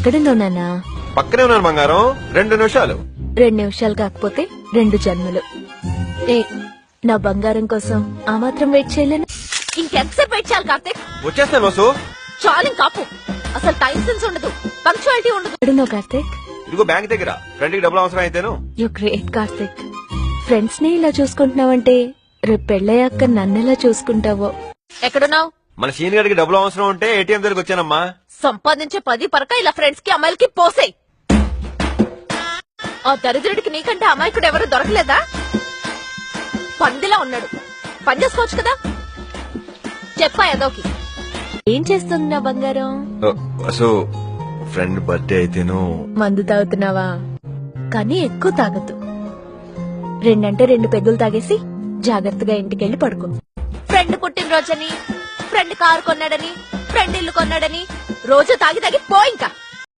ఎక్కడున్నావు నాన్నా? పక్కనే ఉన్నాను బంగారం. 2 నిమిషాలు. 2 నిమిషాలు కాకపోతే 2 జన్మలు. ఏ నా బంగారం కోసం ఆ మాత్రం వెయిట్ చేయలేను. ఇంకెంతసేపు వెయిట్ చేయాలి కార్తీక్? వచ్చేస్తాను వసు. చాలు కాపు. అసలు టైం సెన్స్ ఉండదు, పంక్చువాలిటీ ఉండదు. ఎక్కడున్నావు కార్తీక్? ఇదిగో బ్యాంక్ దగ్గర. ఫ్రెండ్ కి డబ్బులు అవసరం అయితేను. You great Karthik. ఫ్రెండ్స్ ని ఇలా చూసుకుంటున్నావంటే రేపు పెళ్ళయ్యాక నన్నెలా చూసుకుంటావో. ఎక్కడున్నావు? మన సీనియర్ గారికి డబ్బులు అవసరం ఉంటే ఏటీఎం దగ్గరికి వచ్చానమ్మా. సంపాదించే 10 పరక ఇలా ఫ్రెండ్స్ కి అమ్మాయిలకి పోసేయ్. ఆ దరిద్రుడికి నీకంటే అమాయకుడు ఎవరు దొరకలేదా? పందిలా ఉన్నాడు, పని చేసుకోవచ్చు కదా. చెప్పా ఏదోకి. ఏం చేస్తుంది నా బంగారం? వసు ఫ్రెండ్ బర్త్డే అయితేను. మందు తాగుతున్నావా? కానీ ఎక్కువ తాగద్దు. 2 అంటే 2 పెగ్గులు తాగేసి జాగ్రత్తగా ఇంటికెళ్ళి పడుకో. ఫ్రెండ్ పుట్టినరోజని, ఫ్రెండ్ కారు కొన్నాడని, ఫ్రెండ్ ఇల్లు కొన్నాడని రోజు తాగి తాగి పో ఇంకా.